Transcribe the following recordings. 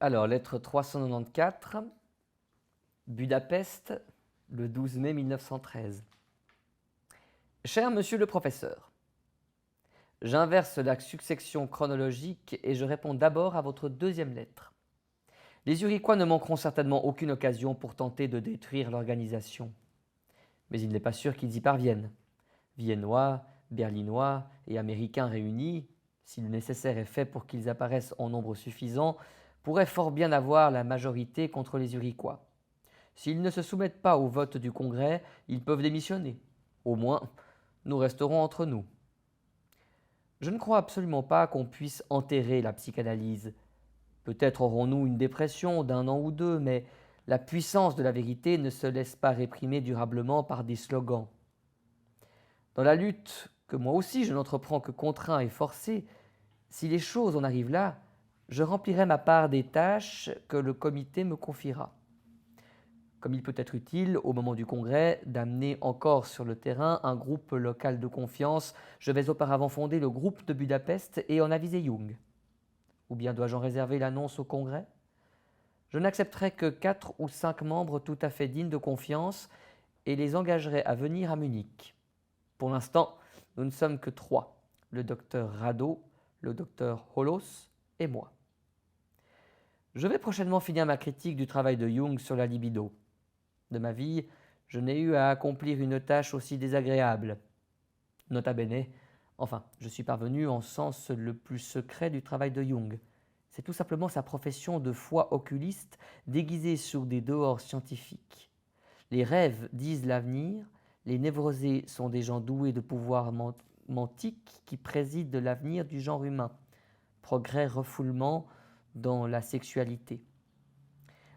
Alors, lettre 394, Budapest, le 12 mai 1913. Cher monsieur le professeur, j'inverse la succession chronologique et je réponds d'abord à votre deuxième lettre. Les Uriquois ne manqueront certainement aucune occasion pour tenter de détruire l'organisation. Mais il n'est pas sûr qu'ils y parviennent. Viennois, Berlinois et Américains réunis, si le nécessaire est fait pour qu'ils apparaissent en nombre suffisant, pourraient fort bien avoir la majorité contre les Uriquois. S'ils ne se soumettent pas au vote du Congrès, ils peuvent démissionner. Au moins, nous resterons entre nous. Je ne crois absolument pas qu'on puisse enterrer la psychanalyse. Peut-être aurons-nous une dépression d'un an ou deux, mais la puissance de la vérité ne se laisse pas réprimer durablement par des slogans. Dans la lutte, que moi aussi je n'entreprends que contraint et forcé, si les choses en arrivent là, je remplirai ma part des tâches que le comité me confiera. Comme il peut être utile, au moment du congrès, d'amener encore sur le terrain un groupe local de confiance, je vais auparavant fonder le groupe de Budapest et en aviser Young. Ou bien dois-je en réserver l'annonce au congrès? Je n'accepterai que 4 ou 5 membres tout à fait dignes de confiance et les engagerai à venir à Munich. Pour l'instant, nous ne sommes que 3, le docteur Rado, le docteur Holos et moi. Je vais prochainement finir ma critique du travail de Jung sur la libido. De ma vie, je n'ai eu à accomplir une tâche aussi désagréable. Nota bene, enfin, je suis parvenu en sens le plus secret du travail de Jung. C'est tout simplement sa profession de foi occuliste déguisée sous des dehors scientifiques. Les rêves disent l'avenir, les névrosés sont des gens doués de pouvoirs mantiques qui président l'avenir du genre humain. Progrès, refoulement dans la sexualité.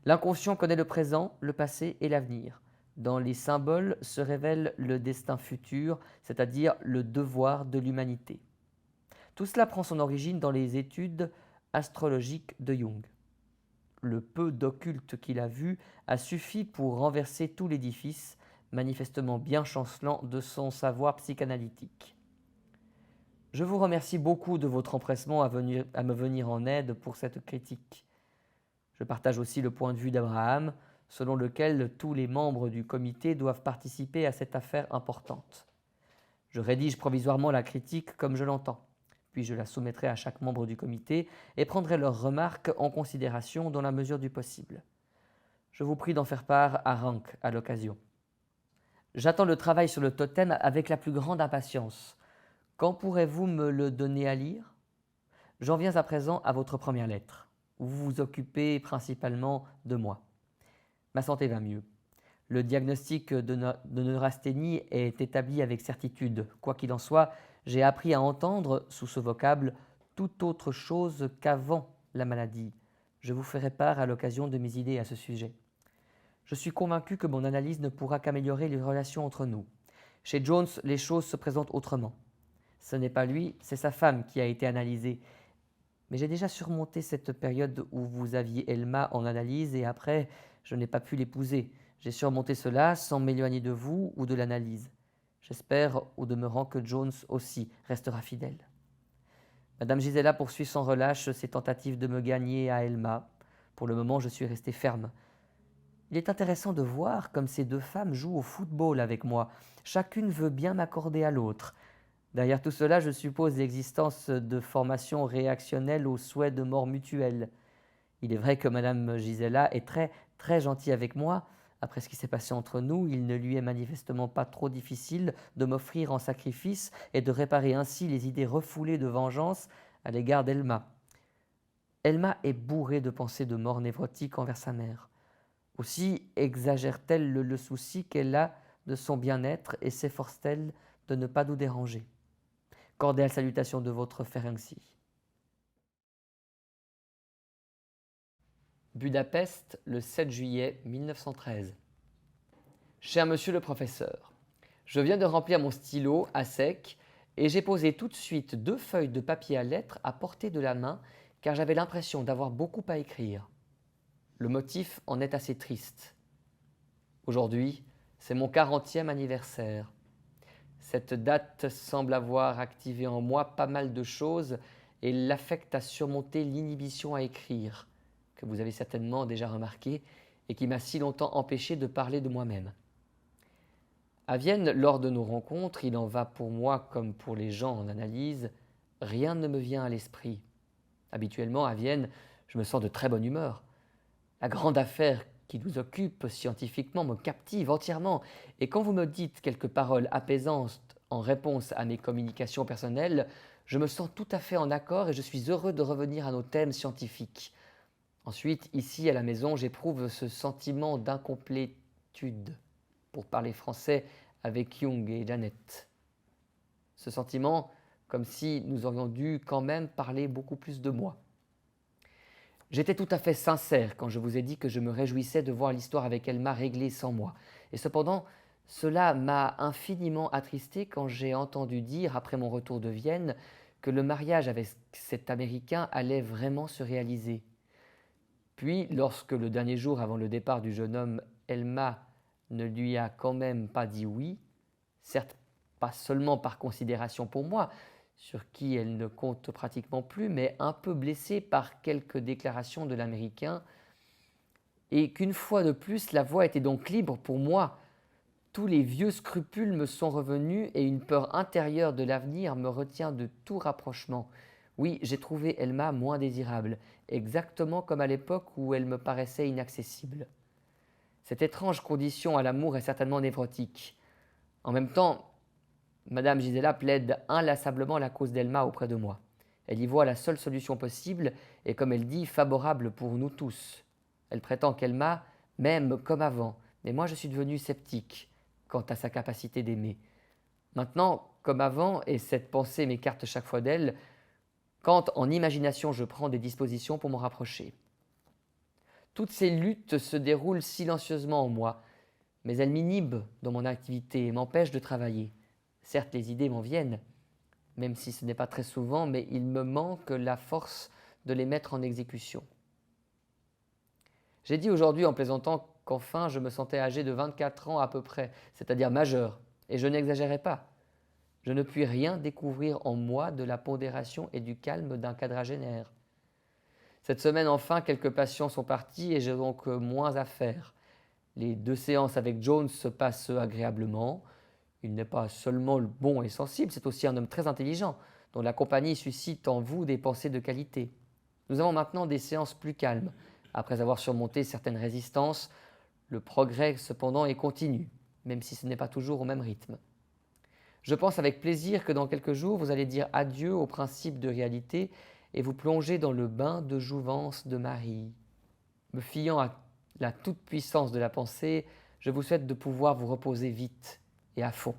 L'inconscient connaît le présent, le passé et l'avenir. Dans les symboles se révèle le destin futur, c'est-à-dire le devoir de l'humanité. Tout cela prend son origine dans les études astrologiques de Jung. Le peu d'occulte qu'il a vu a suffi pour renverser tout l'édifice, manifestement bien chancelant de son savoir psychanalytique. Je vous remercie beaucoup de votre empressement à me venir en aide pour cette critique. Je partage aussi le point de vue d'Abraham, selon lequel tous les membres du comité doivent participer à cette affaire importante. Je rédige provisoirement la critique comme je l'entends, puis je la soumettrai à chaque membre du comité et prendrai leurs remarques en considération dans la mesure du possible. Je vous prie d'en faire part à Rank à l'occasion. J'attends le travail sur le totem avec la plus grande impatience. Quand pourrez-vous me le donner à lire? J'en viens à présent à votre première lettre. Vous vous occupez principalement de moi. Ma santé va mieux. Le diagnostic de neurasthénie est établi avec certitude. Quoi qu'il en soit, j'ai appris à entendre, sous ce vocable, toute autre chose qu'avant la maladie. Je vous ferai part à l'occasion de mes idées à ce sujet. Je suis convaincu que mon analyse ne pourra qu'améliorer les relations entre nous. Chez Jones, les choses se présentent autrement. Ce n'est pas lui, c'est sa femme qui a été analysée. Mais j'ai déjà surmonté cette période où vous aviez Elma en analyse et après, je n'ai pas pu l'épouser. J'ai surmonté cela sans m'éloigner de vous ou de l'analyse. J'espère au demeurant que Jones aussi restera fidèle. Madame Gisela poursuit sans relâche ses tentatives de me gagner à Elma. Pour le moment, je suis resté ferme. Il est intéressant de voir comme ces deux femmes jouent au football avec moi. Chacune veut bien m'accorder à l'autre. Derrière tout cela, je suppose l'existence de formations réactionnelles aux souhaits de mort mutuelle. Il est vrai que Madame Gisela est très gentille avec moi. Après ce qui s'est passé entre nous, il ne lui est manifestement pas trop difficile de m'offrir en sacrifice et de réparer ainsi les idées refoulées de vengeance à l'égard d'Elma. Elma est bourrée de pensées de mort névrotique envers sa mère. Aussi exagère-t-elle le souci qu'elle a de son bien-être et s'efforce-t-elle de ne pas nous déranger. Cordiale salutation de votre Ferenczi. Budapest, le 7 juillet 1913. Cher monsieur le professeur, je viens de remplir mon stylo à sec et j'ai posé tout de suite 2 feuilles de papier à lettres à portée de la main car j'avais l'impression d'avoir beaucoup à écrire. Le motif en est assez triste. Aujourd'hui, c'est mon 40e anniversaire. Cette date semble avoir activé en moi pas mal de choses et l'affecte à surmonter l'inhibition à écrire, que vous avez certainement déjà remarqué et qui m'a si longtemps empêché de parler de moi-même. À Vienne, lors de nos rencontres, il en va pour moi comme pour les gens en analyse, rien ne me vient à l'esprit. Habituellement, à Vienne, je me sens de très bonne humeur. La grande affaire qui nous occupe scientifiquement me captive entièrement, et quand vous me dites quelques paroles apaisantes en réponse à mes communications personnelles, je me sens tout à fait en accord et je suis heureux de revenir à nos thèmes scientifiques. Ensuite, ici à la maison, j'éprouve ce sentiment d'incomplétude, pour parler français avec Jung et Janet. Ce sentiment, comme si nous aurions dû quand même parler beaucoup plus de moi. J'étais tout à fait sincère quand je vous ai dit que je me réjouissais de voir l'histoire avec Elma réglée sans moi. Et cependant, cela m'a infiniment attristé quand j'ai entendu dire, après mon retour de Vienne, que le mariage avec cet Américain allait vraiment se réaliser. Puis, lorsque le dernier jour avant le départ du jeune homme, Elma ne lui a quand même pas dit oui, certes pas seulement par considération pour moi, sur qui elle ne compte pratiquement plus, mais un peu blessée par quelques déclarations de l'Américain, et qu'une fois de plus, la voie était donc libre pour moi. Tous les vieux scrupules me sont revenus et une peur intérieure de l'avenir me retient de tout rapprochement. Oui, j'ai trouvé Elma moins désirable, exactement comme à l'époque où elle me paraissait inaccessible. Cette étrange condition à l'amour est certainement névrotique. En même temps, Madame Gisela plaide inlassablement la cause d'Elma auprès de moi. Elle y voit la seule solution possible et, comme elle dit, favorable pour nous tous. Elle prétend qu'Elma m'aime comme avant, mais moi je suis devenu sceptique quant à sa capacité d'aimer. Maintenant, comme avant, et cette pensée m'écarte chaque fois d'elle, quand en imagination je prends des dispositions pour m'en rapprocher. Toutes ces luttes se déroulent silencieusement en moi, mais elles m'inhibent dans mon activité et m'empêchent de travailler. Certes, les idées m'en viennent, même si ce n'est pas très souvent, mais il me manque la force de les mettre en exécution. J'ai dit aujourd'hui en plaisantant qu'enfin je me sentais âgé de 24 ans à peu près, c'est-à-dire majeur, et je n'exagérais pas. Je ne puis rien découvrir en moi de la pondération et du calme d'un quadragénaire. Cette semaine, enfin, quelques patients sont partis et j'ai donc moins à faire. Les 2 séances avec Jones se passent agréablement. Il n'est pas seulement bon et sensible, c'est aussi un homme très intelligent, dont la compagnie suscite en vous des pensées de qualité. Nous avons maintenant des séances plus calmes. Après avoir surmonté certaines résistances, le progrès cependant est continu, même si ce n'est pas toujours au même rythme. Je pense avec plaisir que dans quelques jours, vous allez dire adieu au principe de réalité et vous plonger dans le bain de jouvence de Marie. Me fiant à la toute-puissance de la pensée, je vous souhaite de pouvoir vous reposer vite et à fond.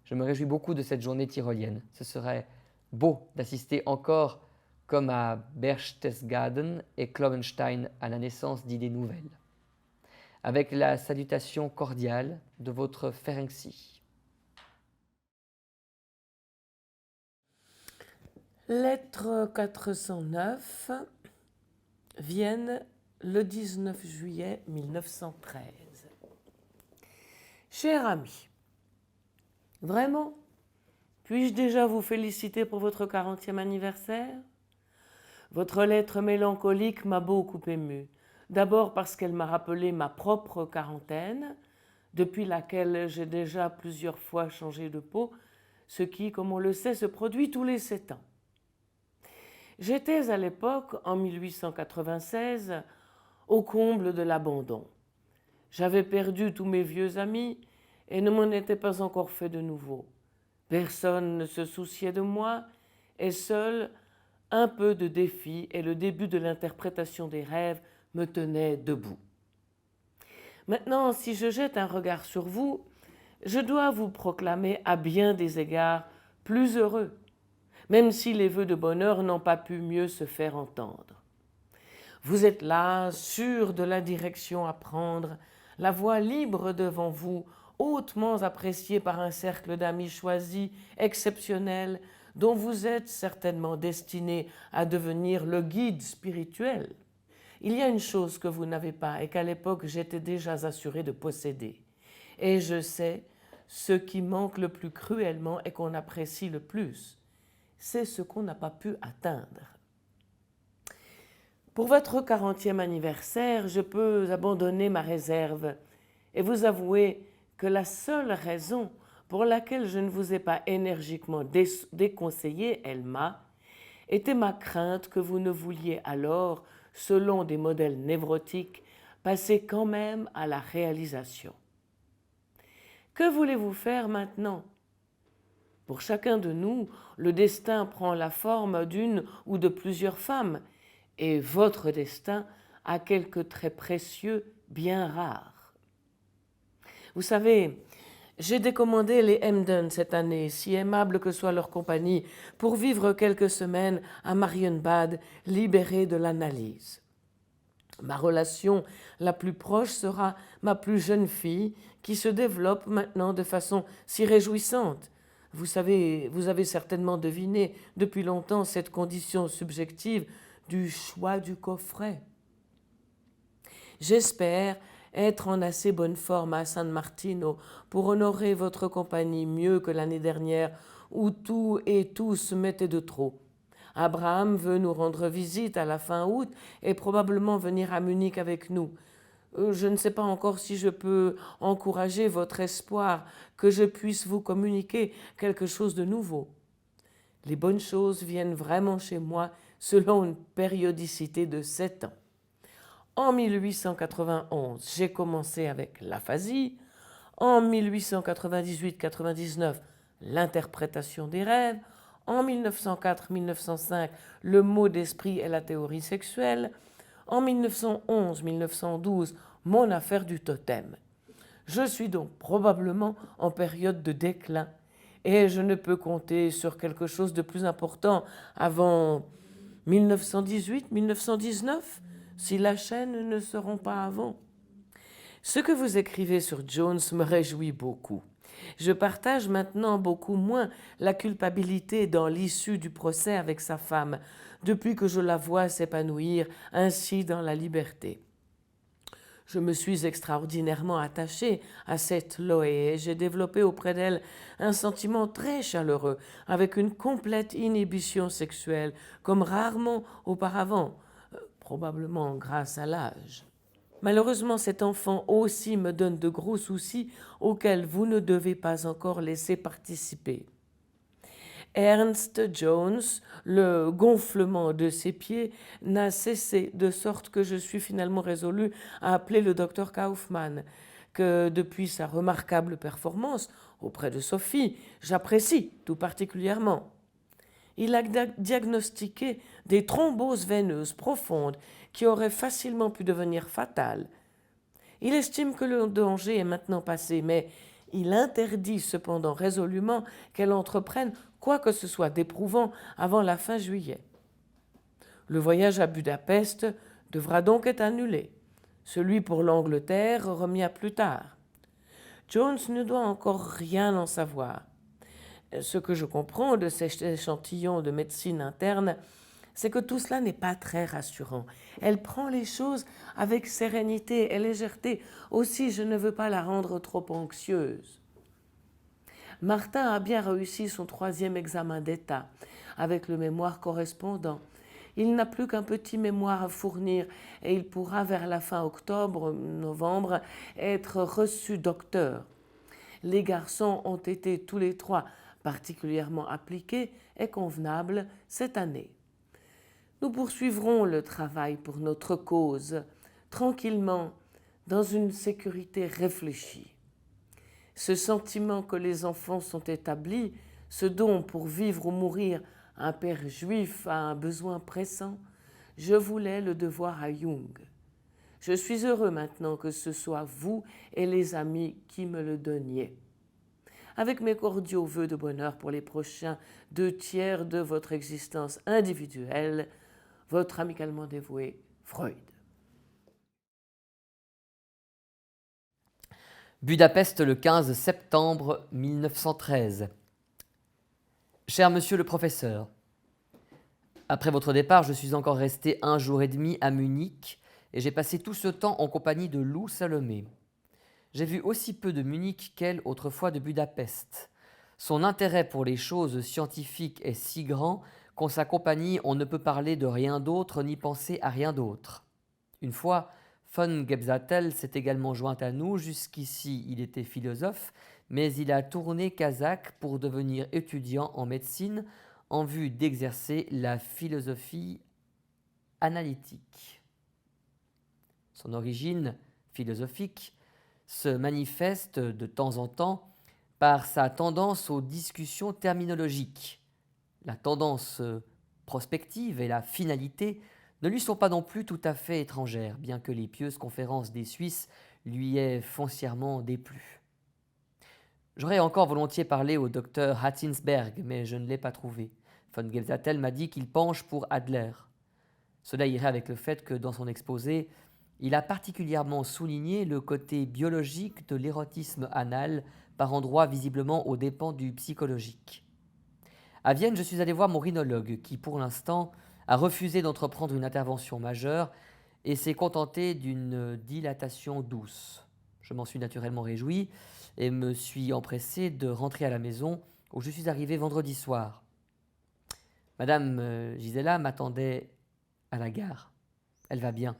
Je me réjouis beaucoup de cette journée tyrolienne. Ce serait beau d'assister encore, comme à Berchtesgaden et Klovenstein, à la naissance d'idées nouvelles. Avec la salutation cordiale de votre Ferenczi. Lettre 409, Vienne, le 19 juillet 1913. Cher ami, vraiment, puis-je déjà vous féliciter pour votre 40e anniversaire? Votre lettre mélancolique m'a beaucoup ému. D'abord parce qu'elle m'a rappelé ma propre quarantaine, depuis laquelle j'ai déjà plusieurs fois changé de peau, ce qui, comme on le sait, se produit tous les 7 ans. J'étais à l'époque, en 1896, au comble de l'abandon. J'avais perdu tous mes vieux amis et ne m'en étais pas encore fait de nouveaux. Personne ne se souciait de moi et seul un peu de défi et le début de l'interprétation des rêves me tenaient debout. Maintenant, si je jette un regard sur vous, je dois vous proclamer à bien des égards plus heureux, même si les vœux de bonheur n'ont pas pu mieux se faire entendre. Vous êtes là, sûr de la direction à prendre, la voie libre devant vous, hautement appréciée par un cercle d'amis choisis, exceptionnels, dont vous êtes certainement destiné à devenir le guide spirituel. Il y a une chose que vous n'avez pas et qu'à l'époque j'étais déjà assuré de posséder. Et je sais, ce qui manque le plus cruellement et qu'on apprécie le plus, c'est ce qu'on n'a pas pu atteindre. Pour votre 40e anniversaire, je peux abandonner ma réserve et vous avouer que la seule raison pour laquelle je ne vous ai pas énergiquement déconseillé, Elma, était ma crainte que vous ne vouliez alors, selon des modèles névrotiques, passer quand même à la réalisation. Que voulez-vous faire maintenant? Pour chacun de nous, le destin prend la forme d'une ou de plusieurs femmes, et votre destin a quelques traits précieux bien rares. Vous savez, j'ai décommandé les Hemden cette année, si aimables que soit leur compagnie, pour vivre quelques semaines à Marienbad, libérée de l'analyse. Ma relation la plus proche sera ma plus jeune fille, qui se développe maintenant de façon si réjouissante. Vous savez, vous avez certainement deviné depuis longtemps cette condition subjective du choix du coffret. J'espère être en assez bonne forme à San Martino pour honorer votre compagnie mieux que l'année dernière où tout et tous mettaient de trop. Abraham veut nous rendre visite à la fin août et probablement venir à Munich avec nous. Je ne sais pas encore si je peux encourager votre espoir que je puisse vous communiquer quelque chose de nouveau. Les bonnes choses viennent vraiment chez moi selon une périodicité de 7 ans. En 1891, j'ai commencé avec l'aphasie. En 1898-99, l'interprétation des rêves. En 1904-1905, le mot d'esprit et la théorie sexuelle. En 1911-1912, mon affaire du totem. Je suis donc probablement en période de déclin et je ne peux compter sur quelque chose de plus important avant 1918-1919, si la chaîne ne se rompt pas avant. Ce que vous écrivez sur Jones me réjouit beaucoup. Je partage maintenant beaucoup moins la culpabilité dans l'issue du procès avec sa femme, depuis que je la vois s'épanouir ainsi dans la liberté. Je me suis extraordinairement attachée à cette Loé et j'ai développé auprès d'elle un sentiment très chaleureux, avec une complète inhibition sexuelle, comme rarement auparavant, probablement grâce à l'âge. Malheureusement, cet enfant aussi me donne de gros soucis auxquels vous ne devez pas encore laisser participer. Ernst Jones, le gonflement de ses pieds n'a cessé, de sorte que je suis finalement résolue à appeler le docteur Kaufmann, que depuis sa remarquable performance auprès de Sophie, j'apprécie tout particulièrement. Il a diagnostiqué des thromboses veineuses profondes qui auraient facilement pu devenir fatales. Il estime que le danger est maintenant passé, mais il interdit cependant résolument qu'elle entreprenne quoi que ce soit d'éprouvant avant la fin juillet. Le voyage à Budapest devra donc être annulé, celui pour l'Angleterre remis à plus tard. Jones ne doit encore rien en savoir. Ce que je comprends de cet échantillon de médecine interne, c'est que tout cela n'est pas très rassurant. Elle prend les choses avec sérénité et légèreté. Aussi, je ne veux pas la rendre trop anxieuse. Martin a bien réussi son 3e examen d'État, avec le mémoire correspondant. Il n'a plus qu'un petit mémoire à fournir et il pourra, vers la fin octobre-novembre, être reçu docteur. Les garçons ont été tous les 3 particulièrement appliqués et convenables cette année. Nous poursuivrons le travail pour notre cause, tranquillement, dans une sécurité réfléchie. Ce sentiment que les enfants sont établis, ce dont pour vivre ou mourir un père juif a un besoin pressant, je voulais le devoir à Jung. Je suis heureux maintenant que ce soit vous et les amis qui me le donniez. Avec mes cordiaux vœux de bonheur pour les prochains 2/3 de votre existence individuelle, votre amicalement dévoué Freud. Budapest le 15 septembre 1913. Cher monsieur le professeur, après votre départ, je suis encore resté 1 jour et demi à Munich et j'ai passé tout ce temps en compagnie de Lou Salomé. J'ai vu aussi peu de Munich qu'elle autrefois de Budapest. Son intérêt pour les choses scientifiques est si grand Qu'en sa compagnie, on ne peut parler de rien d'autre ni penser à rien d'autre. Une fois, von Gebzatel s'est également joint à nous. Jusqu'ici, il était philosophe, mais il a tourné kazakh pour devenir étudiant en médecine en vue d'exercer la philosophie analytique. Son origine philosophique se manifeste de temps en temps par sa tendance aux discussions terminologiques. La tendance prospective et la finalité ne lui sont pas non plus tout à fait étrangères, bien que les pieuses conférences des Suisses lui aient foncièrement déplu. J'aurais encore volontiers parlé au docteur Hatzinsberg, mais je ne l'ai pas trouvé. Von Gebzatel m'a dit qu'il penche pour Adler. Cela irait avec le fait que, dans son exposé, il a particulièrement souligné le côté biologique de l'érotisme anal, par endroits visiblement aux dépens du psychologique. À Vienne, je suis allé voir mon rhinologue, qui pour l'instant a refusé d'entreprendre une intervention majeure et s'est contenté d'une dilatation douce. Je m'en suis naturellement réjoui et me suis empressé de rentrer à la maison où je suis arrivé vendredi soir. Madame Gisela m'attendait à la gare. Elle va bien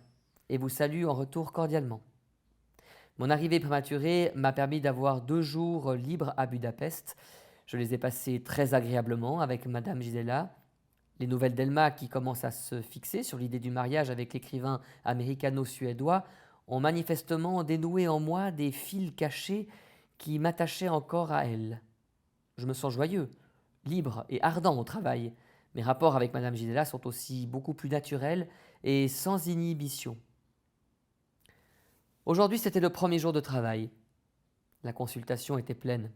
et vous salue en retour cordialement. Mon arrivée prématurée m'a permis d'avoir 2 jours libres à Budapest. Je les ai passés très agréablement avec Madame Gisela. Les nouvelles d'Elma, qui commencent à se fixer sur l'idée du mariage avec l'écrivain américano-suédois, ont manifestement dénoué en moi des fils cachés qui m'attachaient encore à elle. Je me sens joyeux, libre et ardent au travail. Mes rapports avec Madame Gisela sont aussi beaucoup plus naturels et sans inhibition. Aujourd'hui, c'était le premier jour de travail. La consultation était pleine.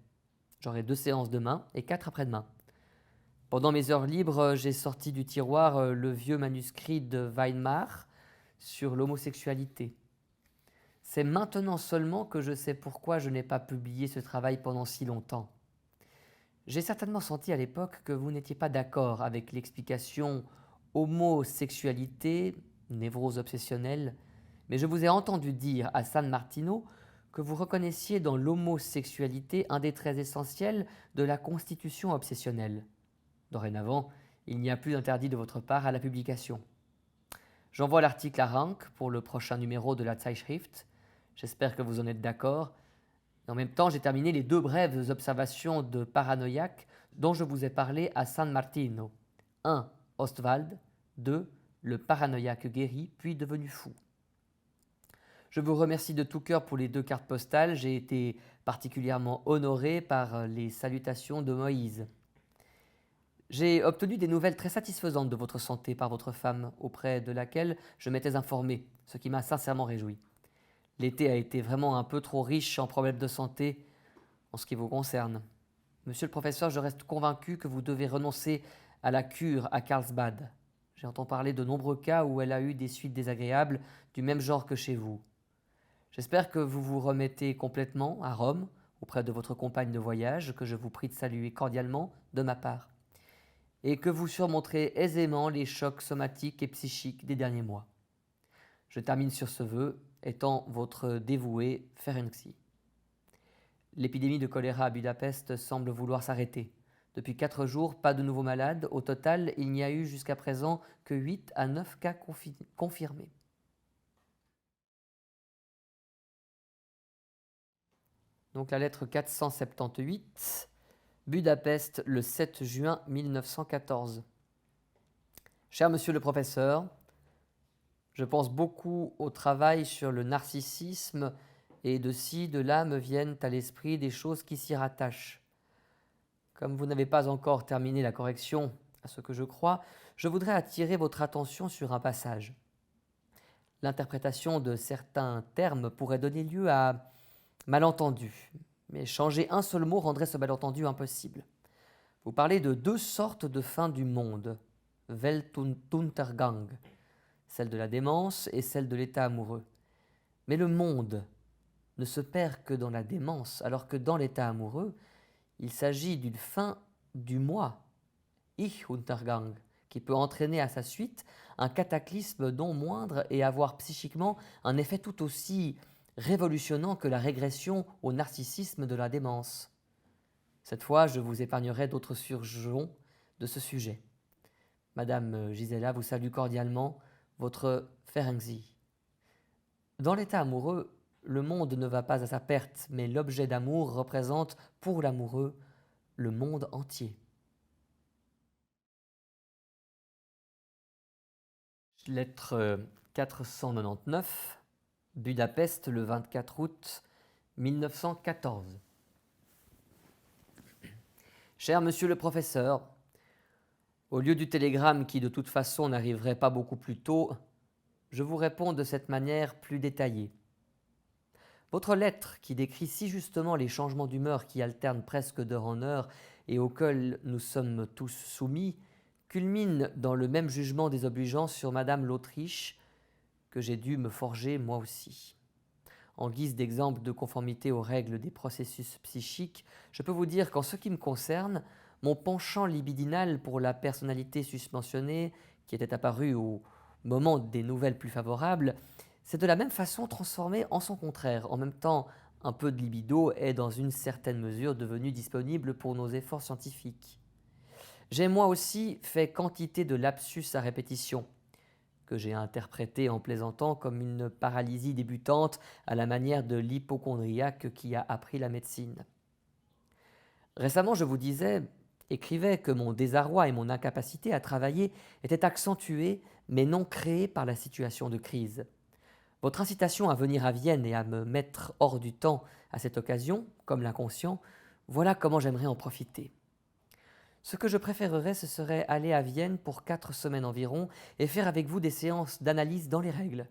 J'aurai 2 séances demain et 4 après-demain. Pendant mes heures libres, j'ai sorti du tiroir le vieux manuscrit de Weimar sur l'homosexualité. C'est maintenant seulement que je sais pourquoi je n'ai pas publié ce travail pendant si longtemps. J'ai certainement senti à l'époque que vous n'étiez pas d'accord avec l'explication homosexualité, névrose obsessionnelle, mais je vous ai entendu dire à San Martino que vous reconnaissiez dans l'homosexualité un des traits essentiels de la constitution obsessionnelle. Dorénavant, il n'y a plus d'interdit de votre part à la publication. J'envoie l'article à Rank pour le prochain numéro de la Zeitschrift. J'espère que vous en êtes d'accord. Et en même temps, j'ai terminé les 2 brèves observations de paranoïaque dont je vous ai parlé à San Martino. 1. Ostwald. 2. Le paranoïaque guéri, puis devenu fou. Je vous remercie de tout cœur pour les 2 cartes postales. J'ai été particulièrement honoré par les salutations de Moïse. J'ai obtenu des nouvelles très satisfaisantes de votre santé par votre femme, auprès de laquelle je m'étais informé, ce qui m'a sincèrement réjoui. L'été a été vraiment un peu trop riche en problèmes de santé en ce qui vous concerne. Monsieur le professeur, je reste convaincu que vous devez renoncer à la cure à Carlsbad. J'ai entendu parler de nombreux cas où elle a eu des suites désagréables du même genre que chez vous. J'espère que vous vous remettez complètement à Rome, auprès de votre compagne de voyage, que je vous prie de saluer cordialement de ma part, et que vous surmonterez aisément les chocs somatiques et psychiques des derniers mois. Je termine sur ce vœu, étant votre dévoué Ferenczi. L'épidémie de choléra à Budapest semble vouloir s'arrêter. Depuis 4 jours, pas de nouveaux malades. Au total, il n'y a eu jusqu'à présent que 8 à 9 cas confirmés. Donc la lettre 478, Budapest, le 7 juin 1914. Cher monsieur le professeur, je pense beaucoup au travail sur le narcissisme et de ci, de là me viennent à l'esprit des choses qui s'y rattachent. Comme vous n'avez pas encore terminé la correction à ce que je crois, je voudrais attirer votre attention sur un passage. L'interprétation de certains termes pourrait donner lieu à malentendu, mais changer un seul mot rendrait ce malentendu impossible. Vous parlez de 2 sortes de fin du monde, Weltuntergang, celle de la démence et celle de l'état amoureux. Mais le monde ne se perd que dans la démence, alors que dans l'état amoureux, il s'agit d'une fin du moi, Ich-Untergang, qui peut entraîner à sa suite un cataclysme non moindre et avoir psychiquement un effet tout aussi révolutionnant que la régression au narcissisme de la démence. Cette fois, je vous épargnerai d'autres surjons de ce sujet. Madame Gisela vous salue cordialement, votre Ferenczi. Dans l'état amoureux, le monde ne va pas à sa perte, mais l'objet d'amour représente, pour l'amoureux, le monde entier. Lettre 499, Budapest, le 24 août 1914. Cher monsieur le professeur, au lieu du télégramme qui de toute façon n'arriverait pas beaucoup plus tôt, je vous réponds de cette manière plus détaillée. Votre lettre, qui décrit si justement les changements d'humeur qui alternent presque d'heure en heure et auxquels nous sommes tous soumis, culmine dans le même jugement désobligeant sur Madame l'Autriche que j'ai dû me forger moi aussi. En guise d'exemple de conformité aux règles des processus psychiques, je peux vous dire qu'en ce qui me concerne, mon penchant libidinal pour la personnalité susmentionnée, qui était apparu au moment des nouvelles plus favorables, s'est de la même façon transformé en son contraire. En même temps, un peu de libido est dans une certaine mesure devenu disponible pour nos efforts scientifiques. J'ai moi aussi fait quantité de lapsus à répétition, que j'ai interprété en plaisantant comme une paralysie débutante à la manière de l'hypocondriaque qui a appris la médecine. Récemment, je vous écrivais que mon désarroi et mon incapacité à travailler étaient accentués, mais non créés par la situation de crise. Votre incitation à venir à Vienne et à me mettre hors du temps à cette occasion, comme l'inconscient, voilà comment j'aimerais en profiter. Ce que je préférerais, ce serait aller à Vienne pour 4 semaines environ et faire avec vous des séances d'analyse dans les règles.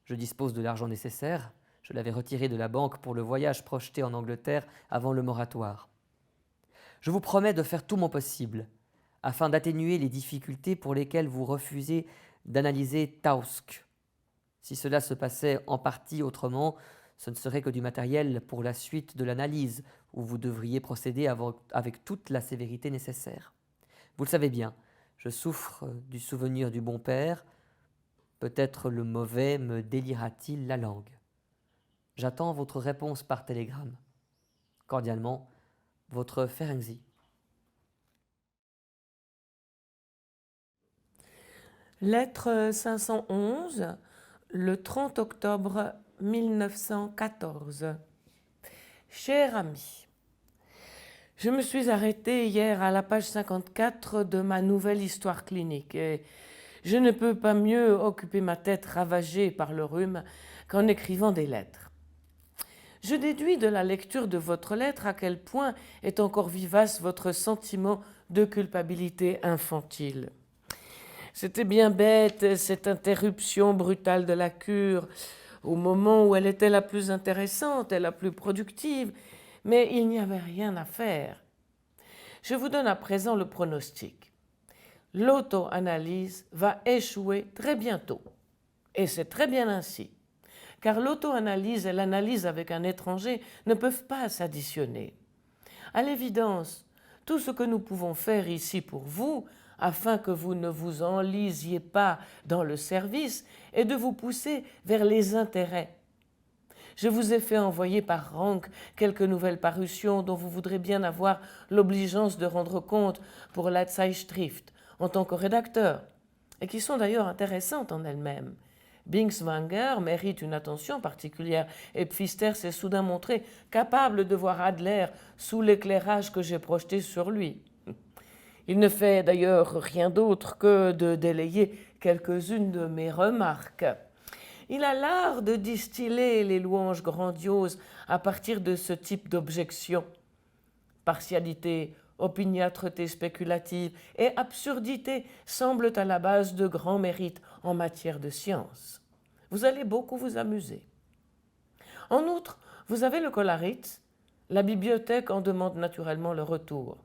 Je dispose de l'argent nécessaire, je l'avais retiré de la banque pour le voyage projeté en Angleterre avant le moratoire. Je vous promets de faire tout mon possible, afin d'atténuer les difficultés pour lesquelles vous refusez d'analyser Tausk. Si cela se passait en partie autrement, ce ne serait que du matériel pour la suite de l'analyse, où vous devriez procéder avec toute la sévérité nécessaire. Vous le savez bien, je souffre du souvenir du bon père. Peut-être le mauvais me délira-t-il la langue. J'attends votre réponse par télégramme. Cordialement, votre Ferenczi. Lettre 511, le 30 octobre 1914. Cher ami, je me suis arrêtée hier à la page 54 de ma nouvelle histoire clinique et je ne peux pas mieux occuper ma tête ravagée par le rhume qu'en écrivant des lettres. Je déduis de la lecture de votre lettre à quel point est encore vivace votre sentiment de culpabilité infantile. C'était bien bête, cette interruption brutale de la cure, au moment où elle était la plus intéressante et la plus productive, mais il n'y avait rien à faire. Je vous donne à présent le pronostic. L'auto-analyse va échouer très bientôt. Et c'est très bien ainsi, car l'auto-analyse et l'analyse avec un étranger ne peuvent pas s'additionner. À l'évidence, tout ce que nous pouvons faire ici pour vous, afin que vous ne vous enlisiez pas dans le service, est de vous pousser vers les intérêts. Je vous ai fait envoyer par Rank quelques nouvelles parutions dont vous voudrez bien avoir l'obligeance de rendre compte pour la Zeitschrift en tant que rédacteur, et qui sont d'ailleurs intéressantes en elles-mêmes. Binswanger mérite une attention particulière et Pfister s'est soudain montré capable de voir Adler sous l'éclairage que j'ai projeté sur lui. Il ne fait d'ailleurs rien d'autre que de délayer quelques-unes de mes remarques. Il a l'art de distiller les louanges grandioses à partir de ce type d'objection. Partialité, opiniâtreté spéculative et absurdité semblent à la base de grands mérites en matière de science. Vous allez beaucoup vous amuser. En outre, vous avez le Kolaritz. La bibliothèque en demande naturellement le retour.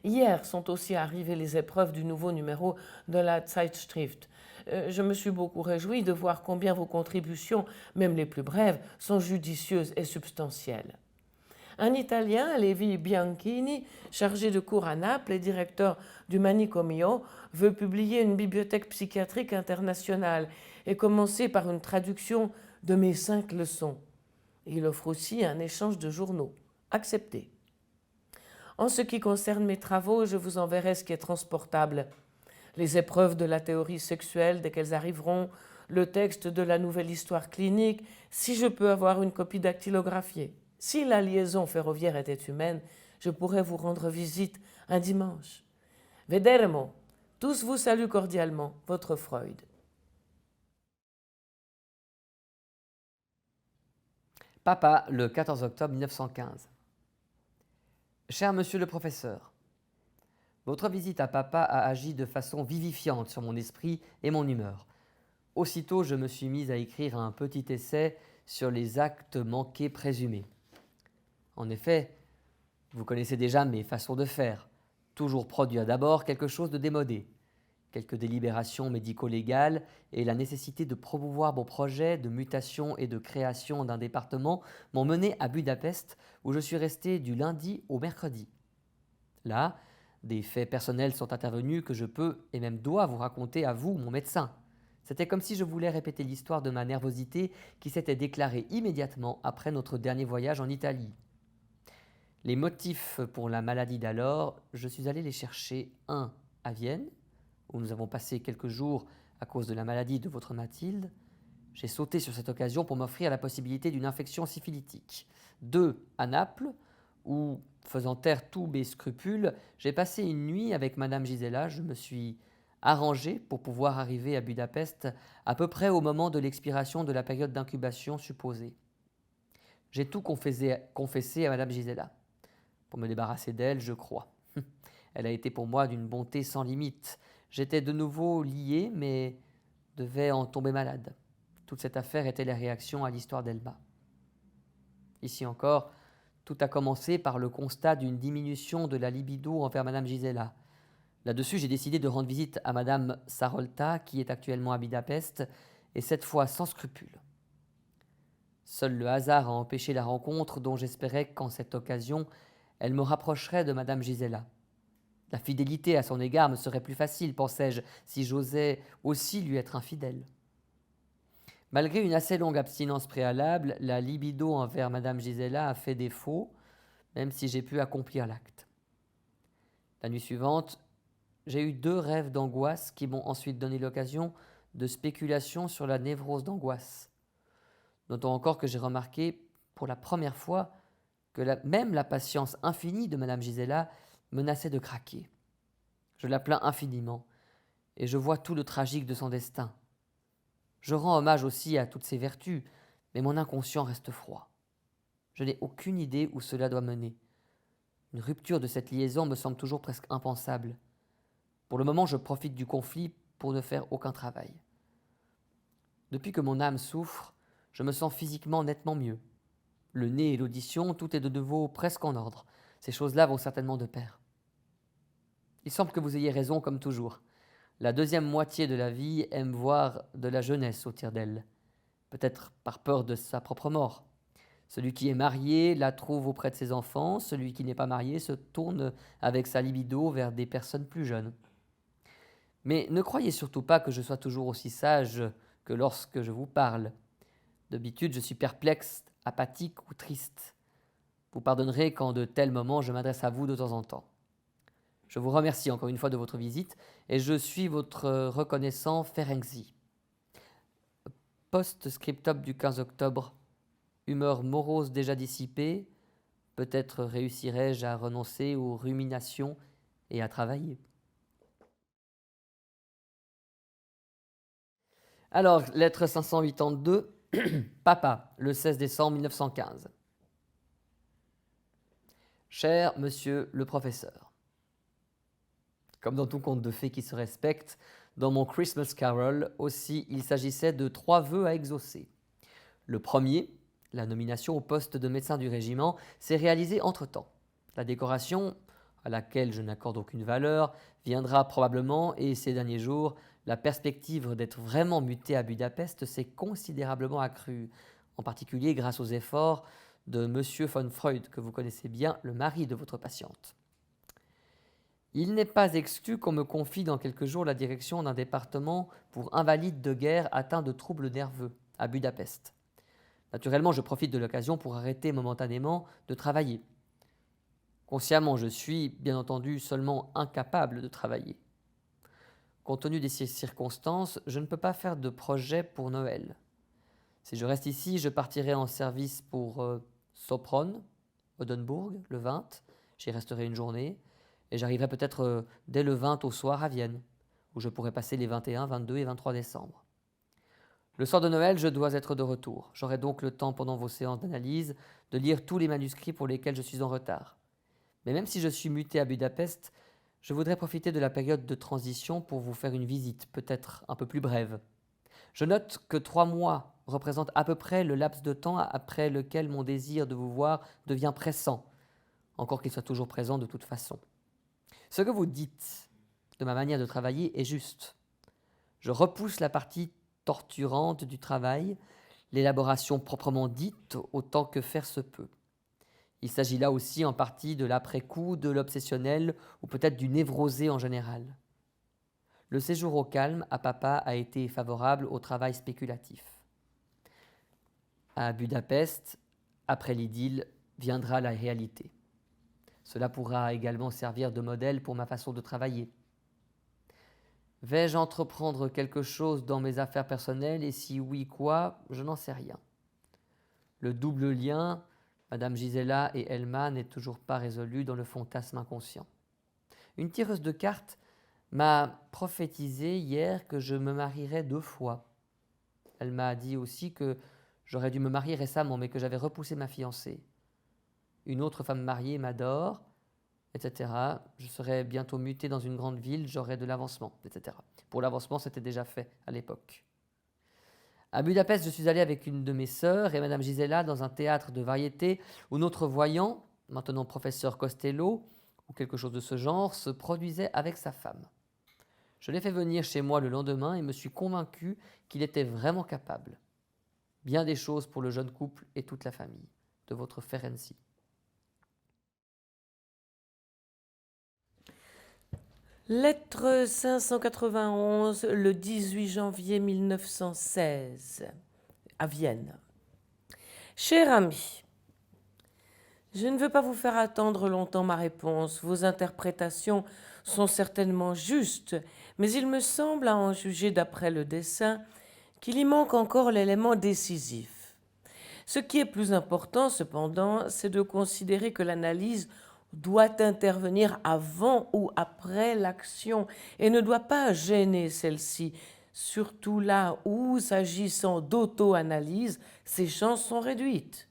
Hier sont aussi arrivées les épreuves du nouveau numéro de la Zeitschrift. Je me suis beaucoup réjoui de voir combien vos contributions, même les plus brèves, sont judicieuses et substantielles. Un Italien, Levi Bianchini, chargé de cours à Naples et directeur du Manicomio, veut publier une bibliothèque psychiatrique internationale et commencer par une traduction de mes 5 leçons. Il offre aussi un échange de journaux. Accepté. En ce qui concerne mes travaux, je vous enverrai ce qui est transportable. les épreuves de la théorie sexuelle dès qu'elles arriveront, le texte de la nouvelle histoire clinique, si je peux avoir une copie dactylographiée. Si la liaison ferroviaire était humaine, je pourrais vous rendre visite un dimanche. Vederemo, tous vous saluent cordialement, votre Freud. Papa, le 14 octobre 1915. Cher monsieur le professeur, votre visite à papa a agi de façon vivifiante sur mon esprit et mon humeur. Aussitôt, je me suis mise à écrire un petit essai sur les actes manqués présumés. En effet, vous connaissez déjà mes façons de faire. Toujours produire d'abord quelque chose de démodé. Quelques délibérations médico-légales et la nécessité de promouvoir mon projet de mutation et de création d'un département m'ont mené à Budapest où je suis resté du lundi au mercredi. Là, des faits personnels sont intervenus que je peux et même dois vous raconter à vous, mon médecin. C'était comme si je voulais répéter l'histoire de ma nervosité qui s'était déclarée immédiatement après notre dernier voyage en Italie. Les motifs pour la maladie d'alors, je suis allé les chercher, un, à Vienne, où nous avons passé quelques jours à cause de la maladie de votre Mathilde. J'ai sauté sur cette occasion pour m'offrir la possibilité d'une infection syphilitique. 2, à Naples, où, faisant taire tous mes scrupules, j'ai passé une nuit avec Madame Gisela. Je me suis arrangé pour pouvoir arriver à Budapest à peu près au moment de l'expiration de la période d'incubation supposée. J'ai tout confessé à Madame Gisela. Pour me débarrasser d'elle, je crois. Elle a été pour moi d'une bonté sans limite. J'étais de nouveau lié, mais devais en tomber malade. Toute cette affaire était la réaction à l'histoire d'Elba. Ici encore, tout a commencé par le constat d'une diminution de la libido envers Madame Gisela. Là-dessus, j'ai décidé de rendre visite à Madame Sarolta, qui est actuellement à Budapest, et cette fois sans scrupule. Seul le hasard a empêché la rencontre dont j'espérais qu'en cette occasion, elle me rapprocherait de Madame Gisela. La fidélité à son égard me serait plus facile, pensais-je, si j'osais aussi lui être infidèle. Malgré une assez longue abstinence préalable, la libido envers Madame Gisela a fait défaut, même si j'ai pu accomplir l'acte. La nuit suivante, j'ai eu 2 rêves d'angoisse qui m'ont ensuite donné l'occasion de spéculations sur la névrose d'angoisse. Notons encore que j'ai remarqué, pour la première fois, que même la patience infinie de Madame Gisela menaçait de craquer. Je la plains infiniment, et je vois tout le tragique de son destin. Je rends hommage aussi à toutes ses vertus, mais mon inconscient reste froid. Je n'ai aucune idée où cela doit mener. Une rupture de cette liaison me semble toujours presque impensable. Pour le moment, je profite du conflit pour ne faire aucun travail. Depuis que mon âme souffre, je me sens physiquement nettement mieux. Le nez et l'audition, tout est de nouveau presque en ordre. Ces choses-là vont certainement de pair. Il semble que vous ayez raison comme toujours. La deuxième moitié de la vie aime voir de la jeunesse au tir d'elle, peut-être par peur de sa propre mort. Celui qui est marié la trouve auprès de ses enfants, celui qui n'est pas marié se tourne avec sa libido vers des personnes plus jeunes. Mais ne croyez surtout pas que je sois toujours aussi sage que lorsque je vous parle. D'habitude, je suis perplexe, apathique ou triste. Vous pardonnerez quand de tels moments je m'adresse à vous de temps en temps. Je vous remercie encore une fois de votre visite et je suis votre reconnaissant Ferenczi. Post-scriptum du 15 octobre. Humeur morose déjà dissipée, peut-être réussirai-je à renoncer aux ruminations et à travailler. Alors, lettre 582, Papa, le 16 décembre 1915. Cher monsieur le professeur, comme dans tout conte de fées qui se respecte, dans mon Christmas Carol aussi, il s'agissait de 3 vœux à exaucer. Le premier, la nomination au poste de médecin du régiment, s'est réalisée entre-temps. La décoration, à laquelle je n'accorde aucune valeur, viendra probablement et ces derniers jours, la perspective d'être vraiment muté à Budapest s'est considérablement accrue, en particulier grâce aux efforts de M. von Freud, que vous connaissez bien, le mari de votre patiente. Il n'est pas exclu qu'on me confie dans quelques jours la direction d'un département pour invalides de guerre atteints de troubles nerveux à Budapest. Naturellement, je profite de l'occasion pour arrêter momentanément de travailler. Consciemment, je suis, bien entendu, seulement incapable de travailler. Compte tenu des circonstances, je ne peux pas faire de projet pour Noël. Si je reste ici, je partirai en service pour Sopron, Odenburg, le 20. J'y resterai une journée. Et j'arriverai peut-être dès le 20 au soir à Vienne, où je pourrai passer les 21, 22 et 23 décembre. Le soir de Noël, je dois être de retour. J'aurai donc le temps pendant vos séances d'analyse de lire tous les manuscrits pour lesquels je suis en retard. Mais même si je suis muté à Budapest, je voudrais profiter de la période de transition pour vous faire une visite, peut-être un peu plus brève. Je note que 3 mois représentent à peu près le laps de temps après lequel mon désir de vous voir devient pressant, encore qu'il soit toujours présent de toute façon. Ce que vous dites de ma manière de travailler est juste. Je repousse la partie torturante du travail, l'élaboration proprement dite, autant que faire se peut. Il s'agit là aussi en partie de l'après-coup, de l'obsessionnel ou peut-être du névrosé en général. Le séjour au calme à papa a été favorable au travail spéculatif. À Budapest, après l'idylle, viendra la réalité. Cela pourra également servir de modèle pour ma façon de travailler. Vais-je entreprendre quelque chose dans mes affaires personnelles et si oui, quoi, je n'en sais rien. Le double lien, Madame Gisela et Elma, n'est toujours pas résolu dans le fantasme inconscient. Une tireuse de cartes m'a prophétisé hier que je me marierais 2 fois. Elle m'a dit aussi que j'aurais dû me marier récemment, mais que j'avais repoussé ma fiancée. Une autre femme mariée m'adore, etc. Je serai bientôt muté dans une grande ville, j'aurai de l'avancement, etc. Pour l'avancement, c'était déjà fait à l'époque. À Budapest, je suis allé avec une de mes sœurs et Madame Gisela dans un théâtre de variété où notre voyant, maintenant professeur Costello, ou quelque chose de ce genre, se produisait avec sa femme. Je l'ai fait venir chez moi le lendemain et me suis convaincu qu'il était vraiment capable. Bien des choses pour le jeune couple et toute la famille. De votre Ferenczi. Lettre 591, le 18 janvier 1916, à Vienne. Cher ami, je ne veux pas vous faire attendre longtemps ma réponse. Vos interprétations sont certainement justes, mais il me semble, à en juger d'après le dessin, qu'il y manque encore l'élément décisif. Ce qui est plus important, cependant, c'est de considérer que l'analyse doit intervenir avant ou après l'action et ne doit pas gêner celle-ci, surtout là où, s'agissant d'auto-analyse, ses chances sont réduites.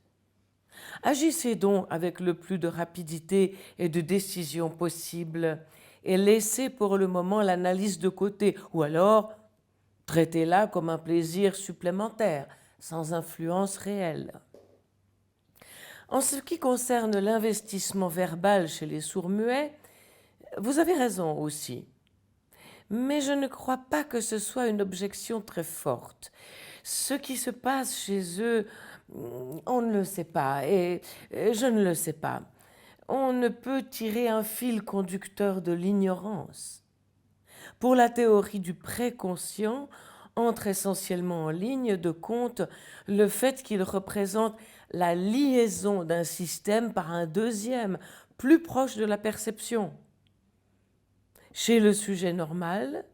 Agissez donc avec le plus de rapidité et de décision possible et laissez pour le moment l'analyse de côté, ou alors traitez-la comme un plaisir supplémentaire, sans influence réelle. En ce qui concerne l'investissement verbal chez les sourds-muets, vous avez raison aussi. Mais je ne crois pas que ce soit une objection très forte. Ce qui se passe chez eux, on ne le sait pas, et je ne le sais pas. On ne peut tirer un fil conducteur de l'ignorance. Pour la théorie du préconscient, entre essentiellement en ligne de compte le fait qu'il représente la liaison d'un système par un deuxième, plus proche de la perception. Chez le sujet normal,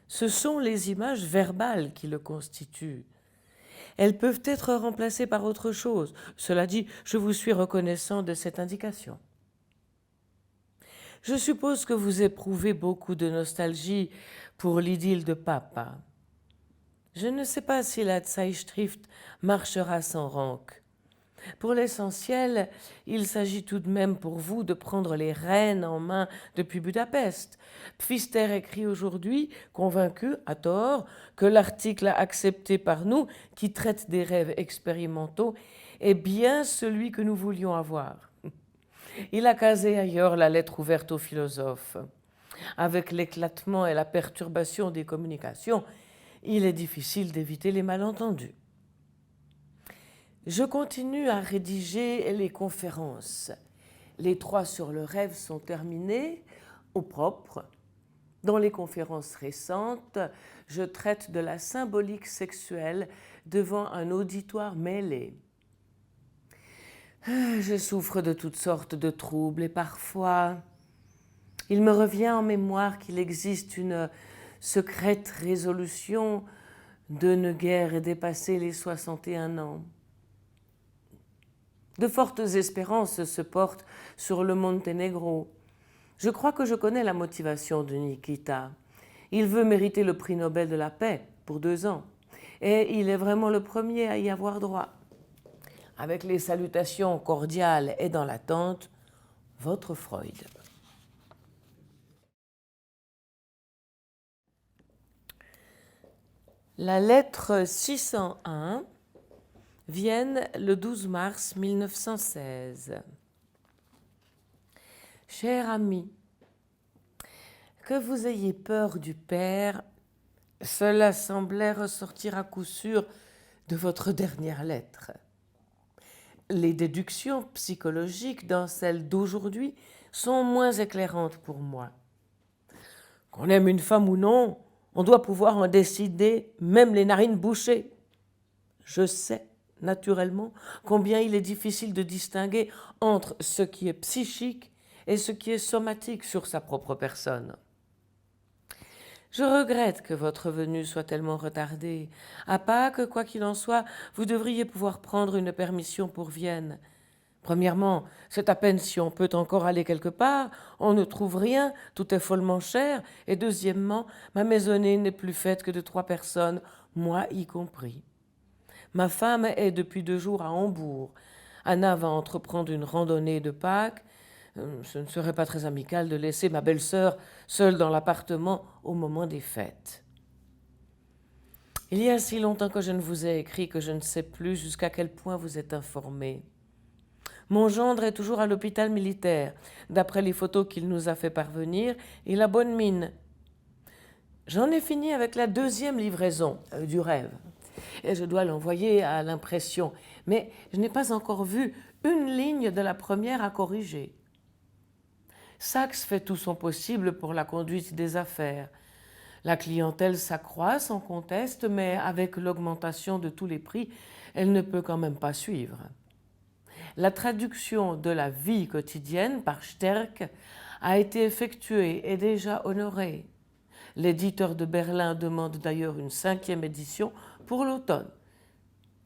ce sont les images verbales qui le constituent. Elles peuvent être remplacées par autre chose. Cela dit, je vous suis reconnaissant de cette indication. Je suppose que vous éprouvez beaucoup de nostalgie pour l'idylle de papa. Je ne sais pas si la Zeitschrift marchera sans rancune. Pour l'essentiel, il s'agit tout de même pour vous de prendre les rênes en main depuis Budapest. Pfister écrit aujourd'hui, convaincu, à tort, que l'article accepté par nous, qui traite des rêves expérimentaux, est bien celui que nous voulions avoir. Il a casé ailleurs la lettre ouverte aux philosophes. Avec l'éclatement et la perturbation des communications, il est difficile d'éviter les malentendus. Je continue à rédiger les conférences. Les 3 sur le rêve sont terminées, au propre. Dans les conférences récentes, je traite de la symbolique sexuelle devant un auditoire mêlé. Je souffre de toutes sortes de troubles et parfois, il me revient en mémoire qu'il existe une secrète résolution de ne guère dépasser les 61 ans. De fortes espérances se portent sur le Monténégro. Je crois que je connais la motivation de Nikita. Il veut mériter le prix Nobel de la paix pour 2 ans. Et il est vraiment le premier à y avoir droit. Avec les salutations cordiales et dans l'attente, votre Freud. La lettre 601, Vienne, le 12 mars 1916. Cher ami, que vous ayez peur du père, cela semblait ressortir à coup sûr de votre dernière lettre. Les déductions psychologiques dans celle d'aujourd'hui sont moins éclairantes pour moi. Qu'on aime une femme ou non, on doit pouvoir en décider, même les narines bouchées. Je sais, naturellement, combien il est difficile de distinguer entre ce qui est psychique et ce qui est somatique sur sa propre personne. Je regrette que votre venue soit tellement retardée. À Pâques, quoi qu'il en soit, vous devriez pouvoir prendre une permission pour Vienne. Premièrement, c'est à peine si on peut encore aller quelque part, on ne trouve rien, tout est follement cher, et deuxièmement, ma maisonnée n'est plus faite que de 3 personnes, moi y compris. Ma femme est depuis 2 jours à Hambourg. Anna va entreprendre une randonnée de Pâques. Ce ne serait pas très amical de laisser ma belle-sœur seule dans l'appartement au moment des fêtes. Il y a si longtemps que je ne vous ai écrit que je ne sais plus jusqu'à quel point vous êtes informé. Mon gendre est toujours à l'hôpital militaire. D'après les photos qu'il nous a fait parvenir, il a bonne mine. J'en ai fini avec la 2e livraison du rêve. Et je dois l'envoyer à l'impression. Mais je n'ai pas encore vu une ligne de la première à corriger. Saxe fait tout son possible pour la conduite des affaires. La clientèle s'accroît sans conteste, mais avec l'augmentation de tous les prix, elle ne peut quand même pas suivre. La traduction de la vie quotidienne par Sterck a été effectuée et déjà honorée. L'éditeur de Berlin demande d'ailleurs une 5e édition pour l'automne.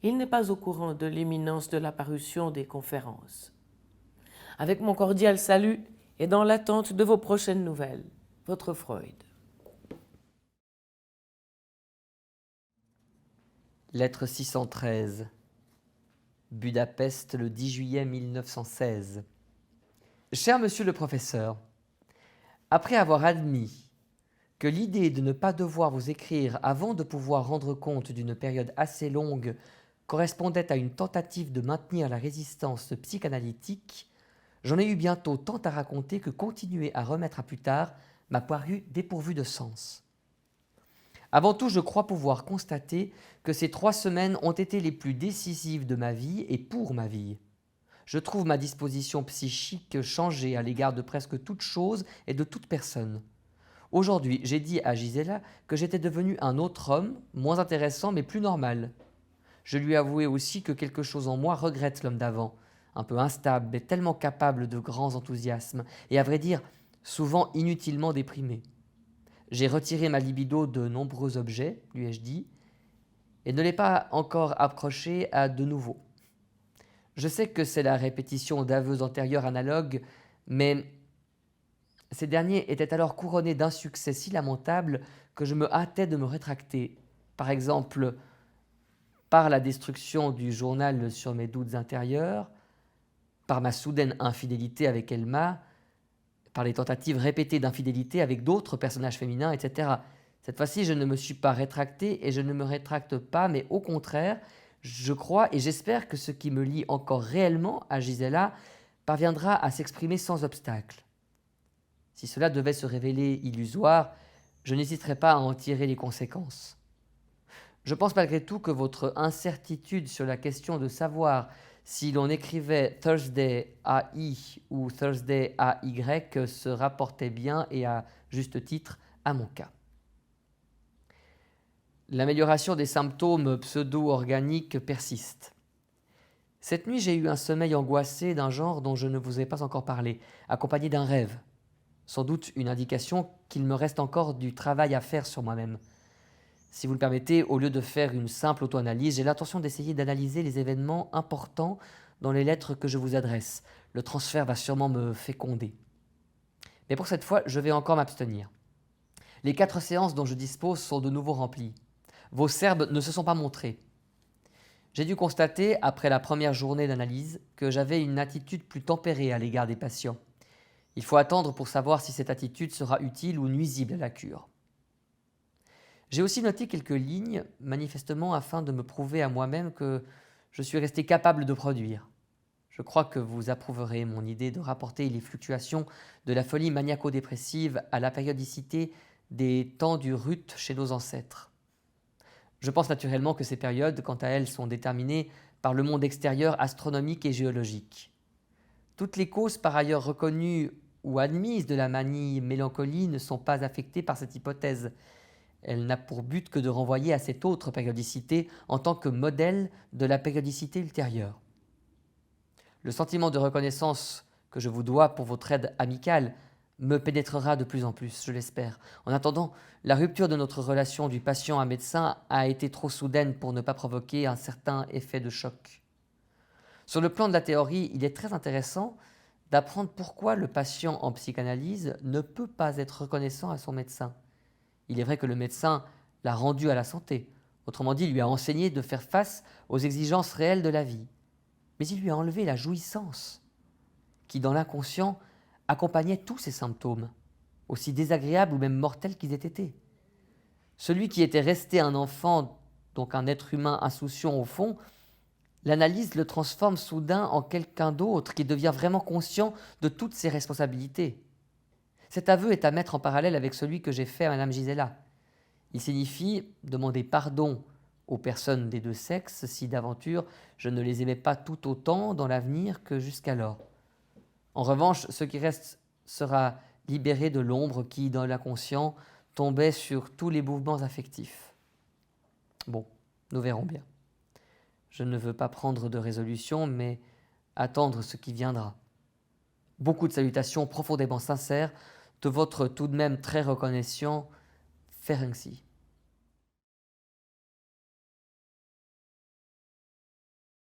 Il n'est pas au courant de l'imminence de la parution des conférences. Avec mon cordial salut et dans l'attente de vos prochaines nouvelles, votre Freud. Lettre 613. Budapest, le 10 juillet 1916. Cher monsieur le professeur, après avoir admis que l'idée de ne pas devoir vous écrire avant de pouvoir rendre compte d'une période assez longue correspondait à une tentative de maintenir la résistance psychanalytique, j'en ai eu bientôt tant à raconter que continuer à remettre à plus tard m'a paru dépourvu de sens. Avant tout, je crois pouvoir constater que ces 3 semaines ont été les plus décisives de ma vie et pour ma vie. Je trouve ma disposition psychique changée à l'égard de presque toute chose et de toute personne. Aujourd'hui, j'ai dit à Gisela que j'étais devenu un autre homme, moins intéressant mais plus normal. Je lui ai avoué aussi que quelque chose en moi regrette l'homme d'avant, un peu instable mais tellement capable de grands enthousiasmes et à vrai dire, souvent inutilement déprimé. J'ai retiré ma libido de nombreux objets, lui ai-je dit, et ne l'ai pas encore approché à de nouveaux. Je sais que c'est la répétition d'aveux antérieurs analogues, mais ces derniers étaient alors couronnés d'un succès si lamentable que je me hâtais de me rétracter. Par exemple, par la destruction du journal sur mes doutes intérieurs, par ma soudaine infidélité avec Elma, par les tentatives répétées d'infidélité avec d'autres personnages féminins, etc. Cette fois-ci, je ne me suis pas rétracté et je ne me rétracte pas, mais au contraire, je crois et j'espère que ce qui me lie encore réellement à Gisela parviendra à s'exprimer sans obstacle. Si cela devait se révéler illusoire, je n'hésiterai pas à en tirer les conséquences. Je pense malgré tout que votre incertitude sur la question de savoir si l'on écrivait Thursday AI ou Thursday AY se rapportait bien et à juste titre à mon cas. L'amélioration des symptômes pseudo-organiques persiste. Cette nuit, j'ai eu un sommeil angoissé d'un genre dont je ne vous ai pas encore parlé, accompagné d'un rêve. Sans doute une indication qu'il me reste encore du travail à faire sur moi-même. Si vous le permettez, au lieu de faire une simple auto-analyse, j'ai l'intention d'essayer d'analyser les événements importants dans les lettres que je vous adresse. Le transfert va sûrement me féconder. Mais pour cette fois, je vais encore m'abstenir. Les 4 séances dont je dispose sont de nouveau remplies. Vos serbes ne se sont pas montrés. J'ai dû constater, après la première journée d'analyse, que j'avais une attitude plus tempérée à l'égard des patients. Il faut attendre pour savoir si cette attitude sera utile ou nuisible à la cure. J'ai aussi noté quelques lignes, manifestement afin de me prouver à moi-même que je suis resté capable de produire. Je crois que vous approuverez mon idée de rapporter les fluctuations de la folie maniaco-dépressive à la périodicité des temps du rut chez nos ancêtres. Je pense naturellement que ces périodes, quant à elles, sont déterminées par le monde extérieur astronomique et géologique. Toutes les causes par ailleurs reconnues ou admises de la manie mélancolie ne sont pas affectées par cette hypothèse. Elle n'a pour but que de renvoyer à cette autre périodicité en tant que modèle de la périodicité ultérieure. Le sentiment de reconnaissance que je vous dois pour votre aide amicale me pénétrera de plus en plus, je l'espère. En attendant, la rupture de notre relation du patient à médecin a été trop soudaine pour ne pas provoquer un certain effet de choc. Sur le plan de la théorie, il est très intéressant d'apprendre pourquoi le patient en psychanalyse ne peut pas être reconnaissant à son médecin. Il est vrai que le médecin l'a rendu à la santé, autrement dit, il lui a enseigné de faire face aux exigences réelles de la vie. Mais il lui a enlevé la jouissance qui, dans l'inconscient, accompagnait tous ces symptômes, aussi désagréables ou même mortels qu'ils aient été. Celui qui était resté un enfant, donc un être humain insouciant au fond, l'analyse le transforme soudain en quelqu'un d'autre qui devient vraiment conscient de toutes ses responsabilités. Cet aveu est à mettre en parallèle avec celui que j'ai fait à Madame Gisela. Il signifie demander pardon aux personnes des deux sexes si d'aventure je ne les aimais pas tout autant dans l'avenir que jusqu'alors. En revanche, ce qui reste sera libéré de l'ombre qui, dans l'inconscient, tombait sur tous les mouvements affectifs. Bon, nous verrons bien. Je ne veux pas prendre de résolution, mais attendre ce qui viendra. Beaucoup de salutations profondément sincères de votre tout de même très reconnaissant Ferenczi.